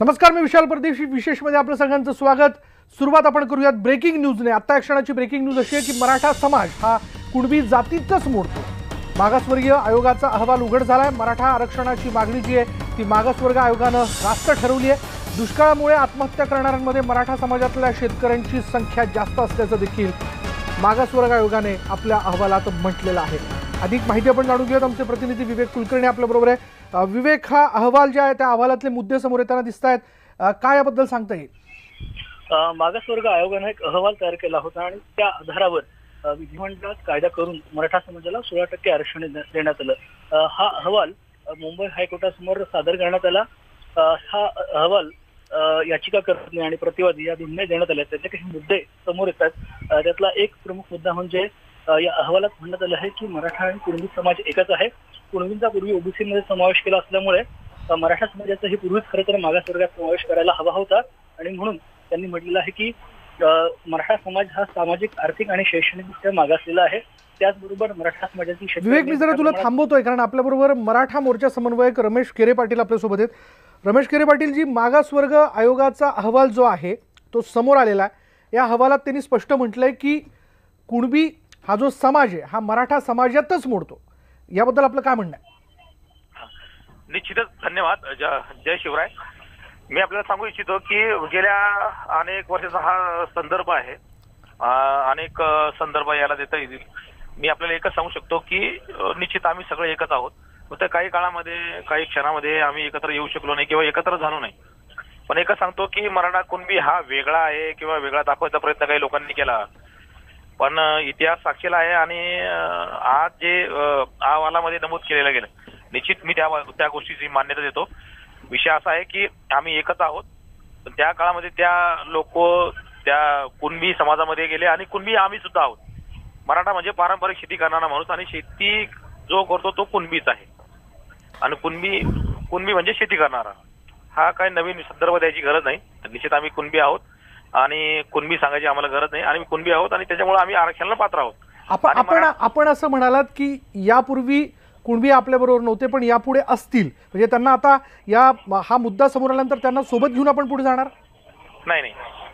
नमस्कार, मी विशाल परदेशी. विशेषमध्ये आपलं सगळ्यांचं स्वागत. सुरुवात आपण करूयात ब्रेकिंग न्यूजने. आता एक क्षणाची ब्रेकिंग न्यूज अशी आहे की मराठा समाज हा कुणबी जातीतच मोडतो. मागासवर्गीय आयोगाचा अहवाल उघड झालाय. मराठा आरक्षणाची मागणी जी आहे ती मागासवर्ग आयोगानं रास्त ठरवली आहे. दुष्काळामुळे आत्महत्या करणाऱ्यांमध्ये मराठा समाजातल्या शेतकऱ्यांची संख्या जास्त असल्याचं देखील मागासवर्ग आयोगाने आपल्या अहवालात म्हटलेलं आहे. अधिक माहिती आपण जाणून घेऊयात. आमचे प्रतिनिधी विवेक कुलकर्णी आपल्याबरोबर आहे. विवेक, हा अहवाल जे आहे त्या अहवालातले मुद्दे समोर येताना दिसत आहेत, काय याबद्दल सांगता येईल? मागासवर्ग आयोगाने एक अहवाल तयार केला होता आणि त्या आधारावर विधिमंडळात कायदा करून मराठा समाजाला 16% आरक्षण देण्यात आलं. हा अहवाल मुंबई हायकोर्टासमोर सादर करण्यात आला. हा अहवाल याचिकाकर्ते आणि प्रतिवादी या दोन्ही देण्यात आले. त्याचे काही मुद्दे समोर येतात. त्यातला एक प्रमुख मुद्दा म्हणजे या अहवालात म्हणण्यात आलं आहे की मराठा आणि कुणबी समाज एकच आहे. कुणबींचा पूर्वी ओबीसी मध्ये समावेश केला असल्यामुळे मराठा समाजाचाही पूर्वीच खरं तर मागासवर्गात समावेश करायला हवा होता आणि म्हणून त्यांनी म्हटलेलं आहे की मराठा समाज हा सामाजिक, आर्थिक आणि शैक्षणिकदृष्ट्या मागासलेला आहे. त्याचबरोबर मराठा समाजाची विवेक, मी जरा तुला थांबवतोय कारण आपल्याबरोबर मराठा मोर्चा समन्वयक रमेश केरे पाटील आपल्यासोबत आहेत. रमेश केरे पाटील जी, मागासवर्ग आयोगाचा अहवाल जो आहे तो समोर आलेला आहे. या अहवालात त्यांनी स्पष्ट म्हटलंय की कुणबी हा जो समाज आहे हा मराठा समाजातच मोडतो. याबद्दल आपलं काय म्हणणं आहे? निश्चितच धन्यवाद. जय शिवराय. मी आपल्याला सांगू इच्छितो की गेल्या अनेक वर्षाचा हा संदर्भ आहे. अनेक संदर्भ याला देता येतील. मी आपल्याला एकच सांगू शकतो की निश्चित आम्ही सगळे एकच आहोत. फक्त काही काळामध्ये, काही क्षणामध्ये आम्ही एकत्र येऊ शकलो नाही किंवा एकत्र झालो नाही. पण एकच सांगतो की मराठा कुणबी हा वेगळा आहे किंवा वेगळा दाखवायचा प्रयत्न काही लोकांनी केला. पण इतिहास साक्षीला आहे आणि आज जे अहवालामध्ये नमूद केलेलं गेलं, निश्चित मी त्या गोष्टीची मान्यता देतो. विषय असा आहे की आम्ही एकच आहोत. पण त्या काळामध्ये त्या लोक त्या कुणबी समाजामध्ये गेले आणि कुणबी आम्ही सुद्धा आहोत. मराठा म्हणजे पारंपरिक शेती करणारा माणूस आणि शेती जो करतो तो कुणबीच आहे. आणि कुणबी म्हणजे शेती करणारा. हा काही नवीन संदर्भ द्यायची गरज नाही. निश्चित आम्ही कुणबी आहोत आणि कुणबी सांगायची आम्हाला गरज नाही. आणि कुणबी आहोत आणि त्याच्यामुळे आम्ही आरक्षणाला पात्र आहोत. आपण असं म्हणालात की यापूर्वी कुणबी आपल्याबरोबर नव्हते पण यापुढे असतील, म्हणजे त्यांना आता हा मुद्दा समोर आल्यानंतर त्यांना सोबत घेऊन आपण पुढे जाणार? नाही,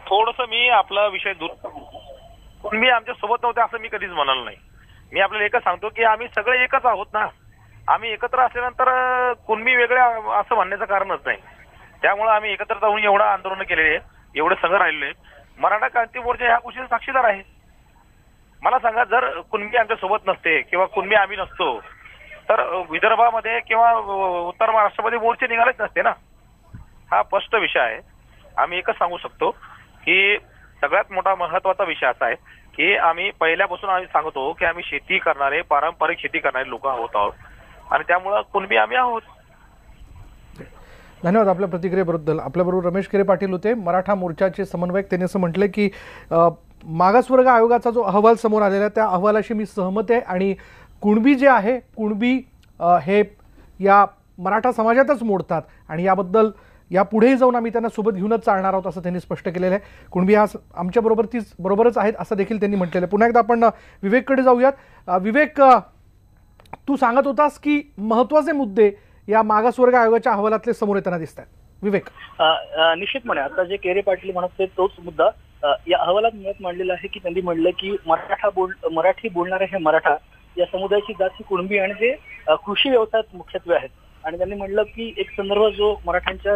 थोडस मी आपला विषय दूर. कुणबी आमच्या सोबत नव्हते असं मी कधीच म्हणाल नाही. मी आपल्याला एकच सांगतो की आम्ही सगळे एकच आहोत ना. आम्ही एकत्र असल्यानंतर कुणबी वेगळे असं म्हणण्याचं कारणच नाही. त्यामुळे आम्ही एकत्र जाऊन एवढं आंदोलन केलेले आहे, एवढे संघ राहिलेले आहे. मराठा क्रांती मोर्चा ह्या गोष्टीचा साक्षीदार आहे. मला सांगा, जर कुणबी आमच्या सोबत नसते किंवा कुणबी आम्ही नसतो तर विदर्भामध्ये किंवा उत्तर महाराष्ट्रामध्ये मोर्चे निघालेच नसते ना. हा स्पष्ट विषय आहे. आम्ही एकच सांगू शकतो की सगळ्यात मोठा महत्वाचा विषय असा आहे की आम्ही पहिल्यापासून आम्ही सांगतो की आम्ही शेती करणारे, पारंपरिक शेती करणारे लोक आहोत आणि त्यामुळं कुणबी आम्ही आहोत. धन्यवाद आपल्या प्रतिक्रियेबद्दल. आपल्याबरोबर रमेश केरे पाटील होते, मराठा मोर्चाचे समन्वयक. त्यांनी असं म्हटलं की मागासवर्ग आयोगाचा जो अहवाल समोर आलेला आहे त्या अहवालाशी मी सहमत आहे आणि कुणबी जे आहे, कुणबी हे या मराठा समाजातच मोडतात आणि याबद्दल यापुढेही जाऊन आम्ही त्यांना सोबत घेऊनच चालणार आहोत असं त्यांनी स्पष्ट केलेलं आहे. कुणबी हा बरोबरच आहेत असं देखील त्यांनी म्हटलेलं आहे. पुन्हा एकदा आपण विवेककडे जाऊयात. विवेक, तू सांगत होतास की महत्त्वाचे मुद्दे या मागासवर्ग आयोगाच्या अहवालातले समोर येताना दिसत आहेत. विवेक, निश्चितपणे आता जे केरे पाटील म्हणत होते तोच मुद्दा या अहवालात मुळात मांडलेला आहे की त्यांनी म्हणलं की मराठी बोलणारे हे मराठा या समुदायाची जात ही कुणबी आणि ते कृषी व्यवसायात मुख्यत्वे आहेत. आणि त्यांनी म्हणलं की एक संदर्भ जो मराठ्यांच्या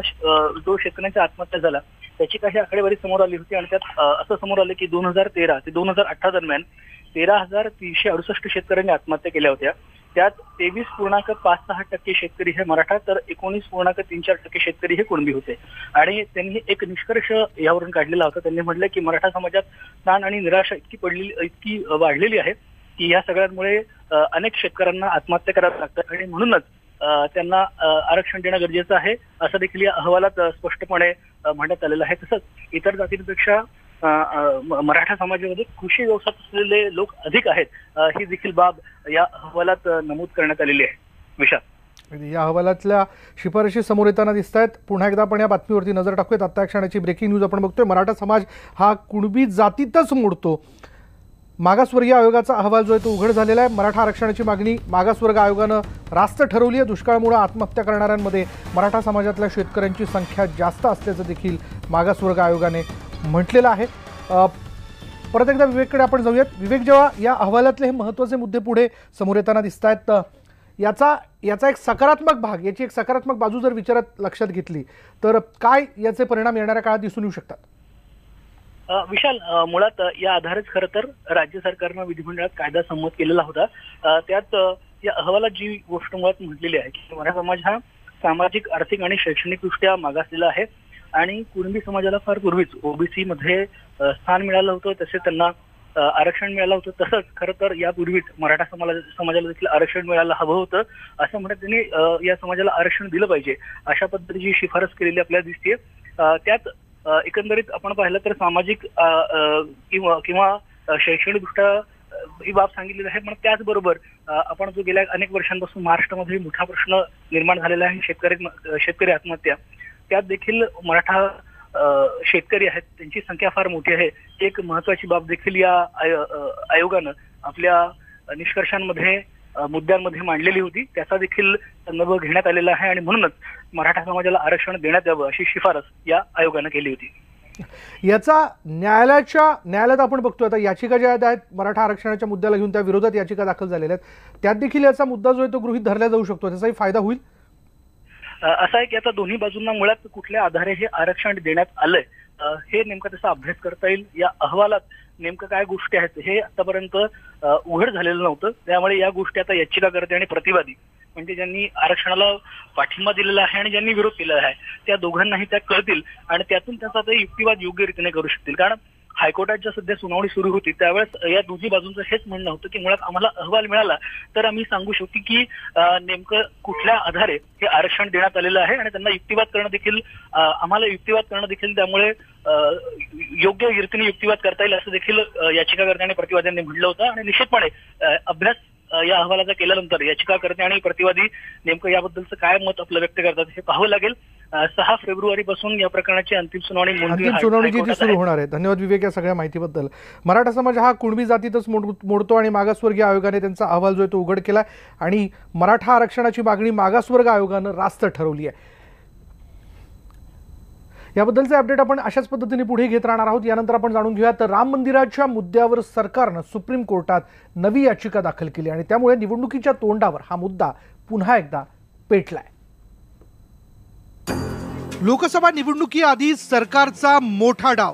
जो शेतकऱ्यांच्या आत्महत्या झाला त्याची काही आकडेवारी समोर आली होती आणि त्यात असं समोर आलं की 2013 ते 2018 दरम्यान 13,368 शेतकऱ्यांनी आत्महत्या केल्या होत्या. त्यात 23.56% शेतकरी हे मराठा तर 19.34% शेतकरी हे कुणबी होते. आणि त्यांनी एक निष्कर्ष यावरून काढलेला होता. त्यांनी म्हटलं की मराठा समाजात ताण आणि निराशा इतकी वाढलेली आहे की या सगळ्यांमुळे अनेक शेतकऱ्यांना आत्महत्या कराव्या लागतात आणि म्हणूनच त्यांना आरक्षण देणं गरजेचं आहे असं देखील या अहवालात स्पष्टपणे म्हणण्यात आलेलं आहे. तसंच इतर जातींपेक्षा मराठा समाजामध्ये कृषी व्यवसायात असलेले लोक अधिक आहेत ही देखील बाब या अहवालात नमूद करण्यात आलेली आहे. विशाल, या अहवालातल्या शिफारशी समोर येताना दिसत आहेत. पुन्हा एकदा आपण या बातमीवरती नजर टाकूयात. आता क्षणाची ब्रेकिंग न्यूज आपण बघतोय. मराठा समाज हा कुणबी जातीतच मोडतो. मागासवर्गीय आयोगाचा अहवाल जो आहे तो उघड झालेला आहे। मराठा आरक्षणाची मागणी मागासवर्ग आयोगानं रास्त ठरवली आहे। दुष्काळामुळे आत्महत्या करणाऱ्यांमध्ये मराठा समाजातल्या शेतकऱ्यांची संख्या जास्त असल्याचं देखील मागासवर्ग आयोगाने म्हटलेलं आहे। परत एकदा विवेककडे आपण जाऊयात। विवेक, जेव्हा या अहवालातले हे महत्त्वाचे मुद्दे पुढे समोर येताना दिसत आहेत, याचा एक सकारात्मक भाग, याची एक सकारात्मक बाजू जर विचारात लक्षात घेतली तर काय याचे परिणाम येणाऱ्या काळात दिसून येऊ शकतात? विशाल, मुळात या आधारेच खरं तर राज्य सरकारनं विधिमंडळात कायदा संमत केलेला होता। त्यात या अहवालात जी गोष्ट मुळात म्हटलेली आहे की मराठा समाज हा सामाजिक, आर्थिक आणि शैक्षणिकदृष्ट्या मागासलेला आहे आणि कुणबी समाजाला फार पूर्वीच ओबीसी मध्ये स्थान मिळालं होतं, तसे त्यांना आरक्षण मिळालं होतं। तसंच खरं तर यापूर्वीच मराठा समाजाला देखील आरक्षण मिळायला हवं होतं, असं म्हणत त्यांनी या समाजाला आरक्षण दिलं पाहिजे अशा पद्धतीची शिफारस केलेली आपल्याला दिसते। त्यात एकंदरीत आपण पाहिलं तर सामाजिक किंवा शैक्षणिकदृष्ट्या ही बाब सांगितलेली आहे। पण त्याचबरोबर आपण जो गेल्या अनेक वर्षांपासून महाराष्ट्रामध्ये मोठा प्रश्न निर्माण झालेला आहे शेतकरी आत्महत्या, त्यात देखील मराठा शेतकरी आहेत, त्यांची संख्या फार मोठी आहे। एक महत्वाची बाब देखील या आयोगानं आपल्या निष्कर्षांमध्ये मुद्द्यांमध्ये मांडलेली होती, त्याचा देखील संदर्भ घेण्यात आलेला आहे आणि म्हणूनच मराठा समाजाला आरक्षण देण्यात यावं अशी शिफारस या आयोगानं केली होती। याचा न्यायालयात आपण बघतोय आता याचिका ज्या आहेत मराठा आरक्षणाच्या मुद्द्याला घेऊन त्या विरोधात याचिका दाखल झालेल्या आहेत, त्यात देखील याचा मुद्दा जो आहे तो गृहीत धरला जाऊ शकतो, त्याचाही फायदा होईल। असं आहे की आता दोन्ही बाजूंना मुळात कुठल्या आधारे हे आरक्षण देण्यात आलंय हे नेमका त्याचा अभ्यास करता येईल। या अहवालात नेमकं काय गोष्टी आहेत हे आतापर्यंत उघड झालेलं नव्हतं, त्यामुळे या गोष्टी आता याचिकाकर्ते आणि प्रतिवादी म्हणजे ज्यांनी आरक्षणाला पाठिंबा दिलेला आहे आणि ज्यांनी विरोध केलेला आहे त्या दोघांनाही त्या कळतील आणि त्यातून त्याचा ते युक्तिवाद योग्य रीतीने करू शकतील। कारण हायकोर्टात ज्या सध्या सुनावणी सुरू होती त्यावेळेस या दोन्ही बाजूंचं हेच म्हणणं होतं की मुळात आम्हाला अहवाल मिळाला तर आम्ही सांगू शकतो की नेमकं कुठल्या आधारे हे आरक्षण देण्यात आलेलं आहे आणि त्यांना युक्तिवाद करणं देखील त्यामुळे योग्य रीतीने युक्तिवाद करता येईल असं देखील याचिकाकर्ते आणि प्रतिवाद्यांनी म्हटलं होतं। आणि निश्चितपणे अभ्यास या अहवालाचा केल्यानंतर याचिकाकर्ते आणि प्रतिवादी नेमकं याबद्दलचं काय मत आपलं व्यक्त करतात हे पाहावं लागेल। 6 फेब्रुवारीपासून या प्रकरणाची अंतिम सुनावणी जी सुरू होणार आहे। धन्यवाद विवेक या सगळ्या माहितीबद्दल। मराठा समाज हा कुणबी जातीतच मोडतो आणि मागासवर्गीय आयोगाने त्यांचा अहवाल जो आहे तो उघड केला आणि मराठा आरक्षणाची मागणी मागासवर्ग आयोगानं रास्त ठरवली आहे। याबद्दलचे अपडेट आपण अशाच पद्धतीने पुढे घेत राहणार आहोत। यानंतर आपण जाणून घेऊया तर राम मंदिराच्या मुद्द्यावर सरकारनं सुप्रीम कोर्टात नवी याचिका दाखल केली आणि त्यामुळे निवडणुकीच्या तोंडावर हा मुद्दा पुन्हा एकदा पेटलाय। लोकसभा निवडणुकीआधी सरकारचा मोठा डाव।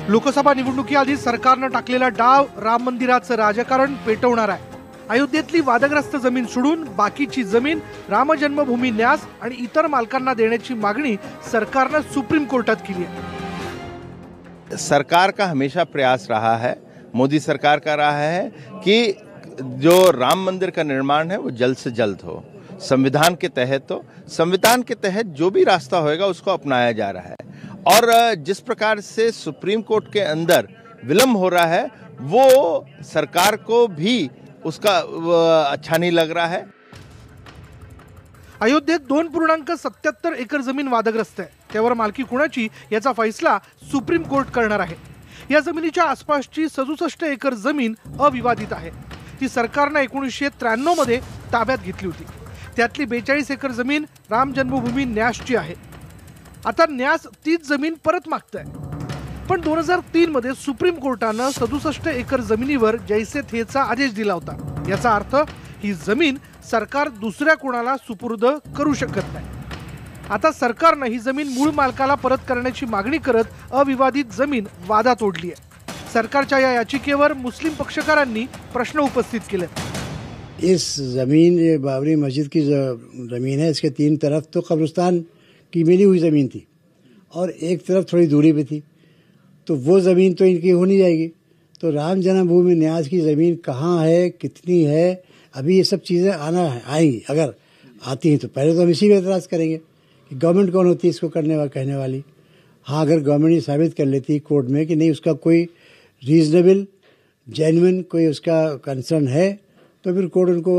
लोकसभा निवडणुकीआधी सरकारनं टाकलेला डाव राम मंदिराचं राजकारण पेटवणार आहे। अयोध्येतली वादग्रस्त जमीन सोडून बाकीची जमीन राम जन्मभूमी न्यास आणि इतर मालकांना देण्याची मागणी सरकारनं सुप्रीम कोर्टात केली आहे। सरकार का हमेशा प्रयास रहा है, मोदी सरकार का रहा है कि जो राम मंदिर का निर्माण है वो जल्द से जल्द हो, संविधान के तहत हो। संविधान के तहत जो भी रास्ता होएगा उसको अपनाया जा रहा है और जिस प्रकार से सुप्रीम कोर्ट के अंदर विलंब हो रहा है वो सरकार को भी उसका अच्छा नहीं लग रहा है। अयोध्येत 2.77 एकर जमीन वादग्रस्त आहे, त्यावर मालकी कुणाची याचा फैसला सुप्रीम कोर्ट करणार आहे। या जमिनीच्या आसपासची 67 एकर जमीन अविवादित आहे, ती सरकारनं 1993 मध्ये ताब्यात घेतली होती। त्यातली 42 एकर जमीन राम जन्मभूमी न्यासची आहे। आता न्यास तीच जमीन परत मागतंय, पण 2003 मध्ये सुप्रीम कोर्टानं 67 एकर जमिनीवर जैसे थेचा आदेश दिला होता। याचा अर्थ ही जमीन सरकार दुसऱ्या कोणाला सुपूर्द करू शकत नाही। आता सरकारनं ही जमीन मूळ मालकाला परत करण्याची मागणी करत अविवादित जमीन वादात ओढली आहे। सरकारच्या या याचिकेवर मुस्लिम पक्षकारांनी प्रश्न उपस्थित केले। इस जमीन ये बाबरी मस्जिद की जमीन है, इसके 3 तरफ तो कब्रिस्तान की मिली हुई ज़मीन थी और एक तरफ थोड़ी दूरी पे थी, तो वो ज़मीन तो इनकी हो नहीं जाएगी। तो राम जन्मभूमि न्यास की ज़मीन कहाँ है, कितनी है, अभी ये सब चीज़ें आएंगी। अगर आती हैं तो पहले तो हम इसी पे एतराज़ करेंगे कि गवर्नमेंट कौन होती है इसको कहने वाली। हाँ, अगर गवर्नमेंट ये साबित कर लेती कोर्ट में कि नहीं उसका कोई रीजनेबल जेन्युइन कोई उसका कंसर्न है तो फिर कोर्ट उनको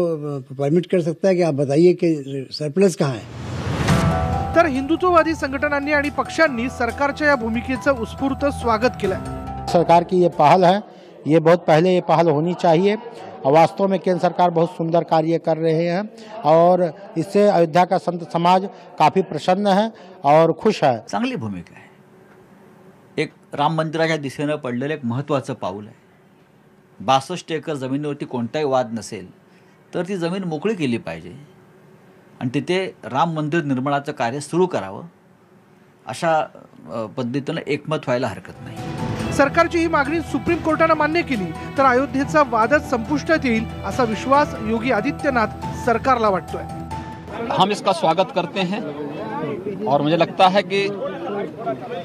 परमिट कर सकता है कि आप बताइए कि सरप्लस कहाँ है। तर हिंदुत्ववादी संघटनांनी आणि पक्षांनी सरकारच्या या भूमिकेचं उत्स्फूर्त स्वागत केलंय। सरकार की ये पहल है ये बहुत पहले ये पहल होनी चाहिए और वास्तव में केंद्र सरकार बहुत सुंदर कार्य कर रहे हैं और इससे अयोध्या का संत समाज काफ़ी प्रसन्न है और खुश है। चांगली भूमिका आहे। एक राम मंदिराच्या दिशेनं पडलेलं एक महत्त्वाचं पाऊल आहे। 62 एकर जमिनीवरती कोणताही वाद नसेल तर ती जमीन मोकळी केली पाहिजे आणि तिथे राम मंदिर निर्माणाचं कार्य सुरू करावं, अशा पद्धतीनं एकमत व्हायला हरकत नाही। सरकारची ही मागणी सुप्रीम कोर्टाने मान्य केली तर अयोध्येचा वादच संपुष्टात येईल असा विश्वास योगी आदित्यनाथ सरकारला वाटतोय। हम इसका स्वागत करते हैं और मुझे लगता है कि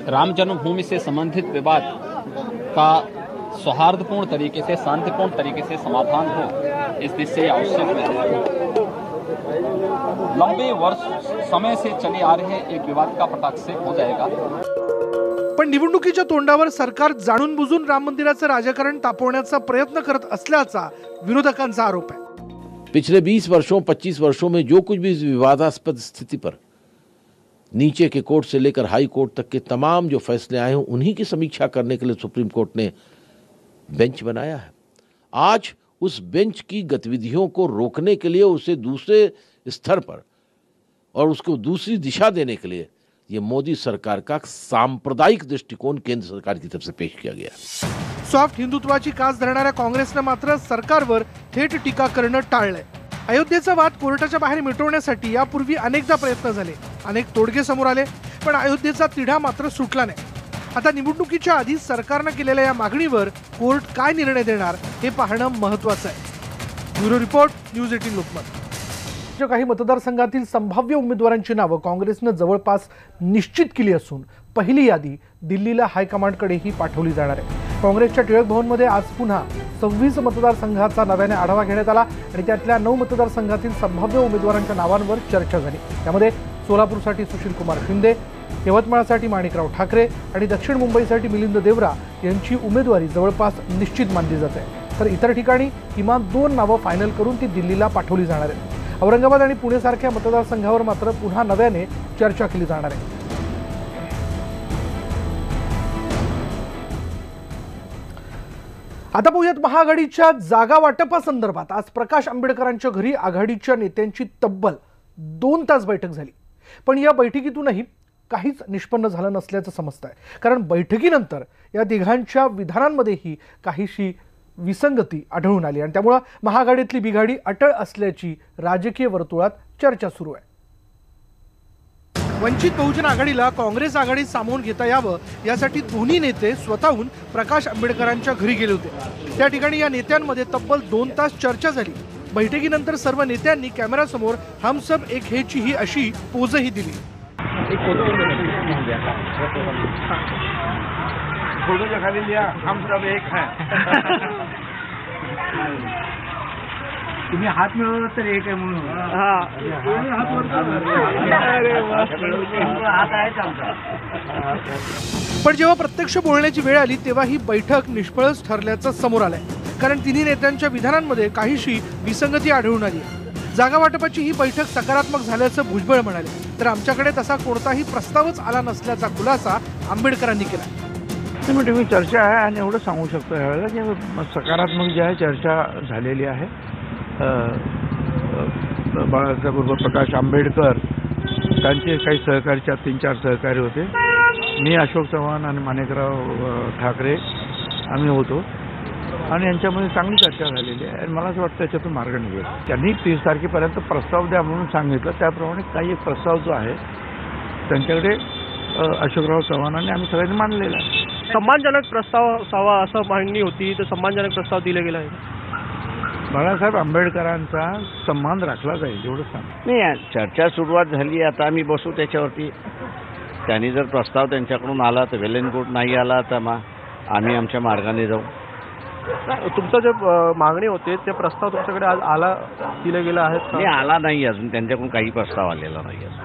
राम जन्मभूमि से संबंधित विवाद का सौहार्दपूर्ण तरीके से, शांतिपूर्ण तरीके से समाधान हो, इस निश्चय आवश्यक है। लंबे वर्ष समय से चले आ रहे एक विवाद का पटाख से हो जाएगा। पण निवडणुकीच्या तोंडावर सरकार जाणून बुजून राम मंदिराचं राजकारण तापवण्याचा प्रयत्न करत असल्याचा विरोधकांचा आरोप है। पिछले 20 वर्षों 25 वर्षों में जो कुछ भी इस विवादास्पद स्थिति पर नीचे के कोर्ट से लेकर हाई कोर्ट तक के तमाम जो फैसले आए हैं उन्हीं की समीक्षा करने के लिए सुप्रीम कोर्ट ने बेंच बनाया है। आज उस बेंच की गतिविधियों को रोकने के लिए, उसे दूसरे स्तर पर और उसको दूसरी दिशा देने के लिए ये मोदी सरकार का सांप्रदायिक दृष्टिकोण केंद्र सरकार की तरफ से पेश किया गया। सॉफ्ट हिंदुत्वाची कास धरणाऱ्या काँग्रेसने मात्र सरकारवर थेट टीका करणं टाळलंय। अयोध्येचा वाद कोर्टाच्या बाहेर मिटवण्यासाठी यापूर्वी अनेकदा प्रयत्न झाले, अनेक तोडगे समोर आले, पण अयोध्येचा तिढा मात्र सुटला नाही। आता निवडणुकीच्या आधी सरकारने केलेल्या या मागणीवर कोर्ट काय निर्णय देणार हे पाहणं महत्त्वाचं आहे। Bureau report, news 18 Lokmat. काही मतदारसंघातील संभाव्य उमेदवारांची नावं काँग्रेसने जवळपास निश्चित केली असून पहिली यादी दिल्लीला हायकमांडकडेही पाठवली जाणार आहे। काँग्रेसच्या टिळक भवनमध्ये आज पुन्हा 26 मतदारसंघाचा नव्याने आढावा घेण्यात आला आणि त्यातल्या 9 मतदारसंघातील संभाव्य उमेदवारांच्या नावांवर चर्चा झाली। त्यामध्ये सोलापूरसाठी सुशीलकुमार शिंदे, यवतमाळसाठी माणिकराव ठाकरे आणि दक्षिण मुंबईसाठी मिलिंद देवरा यांची उमेदवारी जवळपास निश्चित मानली जाते। तर इतर ठिकाणी किमान 2 नावं फायनल करून ती दिल्लीला पाठवली जाणार आहेत। औरंगाबाद आणि पुणे सारख्या मतदारसंघावर मात्र पुन्हा नव्याने चर्चा केली जाणार आहे। आता पाहूयात महाआघाडीच्या जागा वाटपासंदर्भात आज प्रकाश आंबेडकरांच्या घरी आघाडीच्या नेत्यांची तब्बल 2 तास बैठक झाली, पण या बैठकीतूनही काहीच निष्पन्न झालं नसल्याचं समजतंय। कारण बैठकीनंतर या तिघांच्या विधानांमध्येही काहीशी विसंगती आढळून आली आणि त्यामुळे महाआघाडीतली बिघाडी अटळ असल्याची राजकीय वर्तुळात चर्चा सुरू आहे। वंचित बहुजन आघाडीला काँग्रेस आघाडीत सामावून घेता यावं यासाठी दोन्ही नेते स्वतःहून प्रकाश आंबेडकरांच्या घरी गेले होते। त्या ठिकाणी या नेत्यांमध्ये तब्बल 2 तास चर्चा झाली। बैठकीनंतर सर्व नेत्यांनी कॅमेरासमोर हम सब एक हेची ही अशी पोजही दिली। फोटोच्या खाली लिहा हम सब एक है। तुम्ही हात मिळवला तर एक आहे म्हणून। पण जेव्हा प्रत्यक्ष बोलण्याची वेळ आली तेव्हा ही बैठक निष्फळच ठरल्याचं समोर आलंय। कारण तिन्ही नेत्यांच्या विधानांमध्ये काहीशी विसंगती आढळून आली। जागा वाटपाची ही बैठक सकारात्मक झाल्याचं भुजबळ म्हणाले, तर आमच्याकडे तसा कोणताही प्रस्तावच आला नसल्याचा खुलासा आंबेडकरांनी केला। म्हणजे मी चर्चा आहे आणि एवढं सांगू शकतो यावेळेला की सकारात्मक जी आहे चर्चा झालेली आहे। बाळासाहेब प्रकाश आंबेडकर त्यांचे काही सहकारी 3-4 सहकारी होते, मी अशोक चव्हाण आणि माणिकराव ठाकरे आम्ही होतो आणि यांच्यामध्ये चांगली चर्चा झालेली आहे आणि मला असं वाटतं त्याच्यातून मार्ग निघेल। त्यांनी 30 तारखेपर्यंत प्रस्ताव द्या म्हणून सांगितलं, त्याप्रमाणे काही एक प्रस्ताव जो आहे त्यांच्याकडे अशोकराव चव्हाणांनी आम्ही सगळ्यांनी मांडलेला आहे। सम्मानजनक प्रस्ताव असावा असं मागणी होती, तर सम्मानजनक प्रस्ताव दिले गेला आहे। बाळासाहेब आंबेडकरांचा सन्मान राखला जाईल एवढं सांग। नाही, चर्चा सुरुवात झाली, आता आम्ही बसू त्याच्यावरती। त्यांनी जर प्रस्ताव त्यांच्याकडून आला तर वेल एंड गुड, नाही आला तर मग आम्ही आमच्या मार्गाने जाऊ। तुमचं जे मागणी होते ते प्रस्ताव तुमच्याकडे आज आला दिले गेला आहे? नाही, आला नाही अजून, त्यांच्याकडून काही प्रस्ताव आलेला नाही अजून।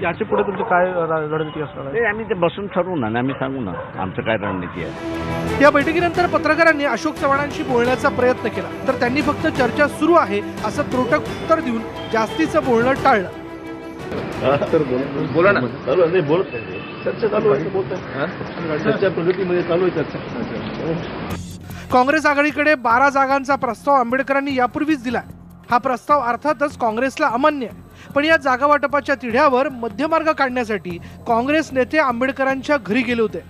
याच्या पुढे तुमची काय रणनीती असणार आहे? आम्ही ते बसून ठरवू ना, आम्ही सांगू ना आमचं काय रणनीती आहे। या बैठकीनंतर पत्रकारांनी अशोक चव्हाणांशी बोलण्याचा प्रयत्न केला, तर त्यांनी फक्त चर्चा सुरू आहे असं त्रोटक उत्तर देऊन जास्तीचं बोलणं टाळलं। बोला ना, चालू आहे, बोल, चर्चा चालू आहे, बोलतोय, चर्चा प्रगतीमध्ये चालू आहे चर्चा। काँग्रेस आघाडीकडे 12 जागांचा प्रस्ताव आंबेडकरांनी यापूर्वीच दिला. हा प्रस्ताव अर्थातच काँग्रेसला अमान्य आहे. पण या जागा वाटपाच्या तिढ्यावर मध्यमार्ग काढण्यासाठी काँग्रेस नेते आंबेडकरांच्या घरी गेले होते.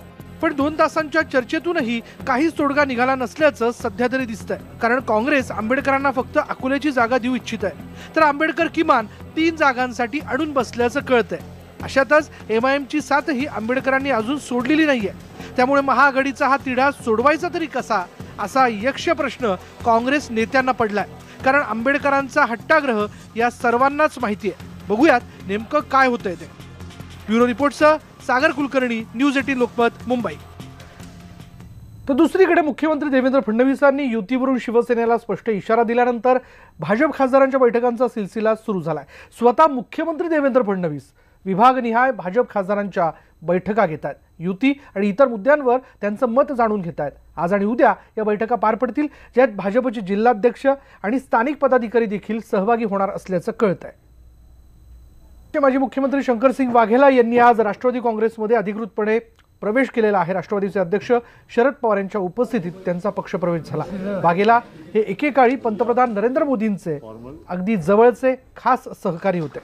पण 2 तासांच्या चर्चेतूनही काहीच तोडगा निघाला नसल्याचं सध्या तरी दिसतंय. कारण काँग्रेस आंबेडकरांना फक्त अकोल्याची जागा देऊ इच्छित आहे, तर आंबेडकर किमान 3 जागांसाठी अडून बसल्याचं कळतंय. अशातच MIMची साथही आंबेडकरांनी अजून सोडलेली नाहीये. त्यामुळे महाआघाडीचा हा तिढा सोडवायचा तरी कसा, असा यक्ष प्रश्न काँग्रेस नेत्यांना पडलाय. कारण आंबेडकरांचा हट्टाग्रह या सर्वांनाच माहिती आहे. बघूयात नेमकं काय होतंय ते. ब्युरो रिपोर्टसह सागर कुलकर्णी, न्यूज 18 लोकमत, मुंबई. तर दुसरीकडे मुख्यमंत्री देवेंद्र फडणवीसांनी युतीवरून शिवसेनेला स्पष्ट इशारा दिल्यानंतर भाजप खासदारांच्या बैठकांचा सिलसिला सुरू झालाय. स्वतः मुख्यमंत्री देवेंद्र फडणवीस विभागनिहाय भाजप खासदारांच्या बैठका घेत आहेत. युती आणि इतर मुद्द्यांवर त्यांचं मत जाणून घेत आहेत. आज आणि उद्या या बैठका पार पडतील, ज्यात भाजपचे जिल्हाध्यक्ष आणि स्थानिक पदाधिकारी देखील सहभागी होणार असल्याचं कळत आहे. माजी मुख्यमंत्री शंकरसिंग वाघेला यांनी आज राष्ट्रवादी काँग्रेसमध्ये अधिकृतपणे प्रवेश केलेला आहे. राष्ट्रवादीचे अध्यक्ष शरद पवार यांच्या उपस्थितीत त्यांचा पक्षप्रवेश झाला. वाघेला हे एकेकाळी पंतप्रधान नरेंद्र मोदींचे अगदी जवळचे खास सहकारी होते.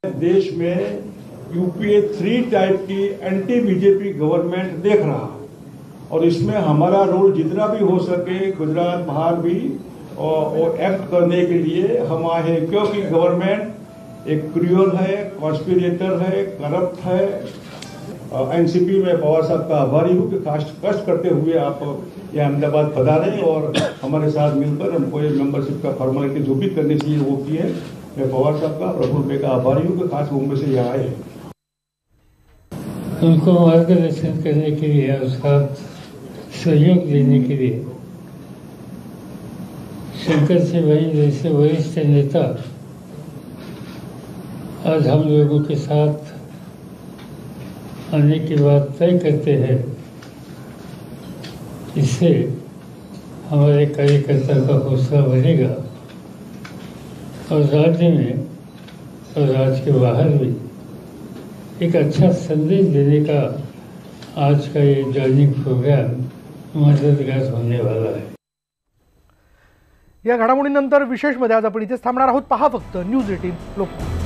देश में UPA 3 टाइप की एंटी बीजेपी गवर्नमेंट देख रहा और इसमें हमारा रोल जितना भी हो सके गुजरात बाहर भी और एक्ट करने के लिए हम आए हैं, क्योंकि गवर्नमेंट एक क्रूअल है, कॉन्स्पिरेटर है, करप्ट है. NCP में पवार साहब का आभारी हूँ कि कष्ट करते हुए आप ये अहमदाबाद पधारे और हमारे साथ मिलकर हमको ये मेंबरशिप का फॉर्मेलिटी जो भी करनी चाहिए वो की है. मैं पवार साहब का, प्रफुल्ल भाई का आभारी हूँ कि खास मुंबई से यहाँ आए हैं. उनको मार्गदर्शन करने के लिए और साथ सहयोग देने के लिए शंकर सिंह भाई जैसे वरिष्ठ नेता आज हम लोगों के साथ आने की बात तय करते हैं. इससे हमारे कार्यकर्ता का हौसला बढ़ेगा और राज्य में और राज्य के बाहर भी एक अच्छा संदेश देने का आज का ये जॉइनिंग प्रोग्राम मददगार होने वाला है. या घडामोडीनंतर विशेषमध्ये आज आपण इथेच थांबणार आहोत. पहा फक्त न्यूज 18 लोकमत.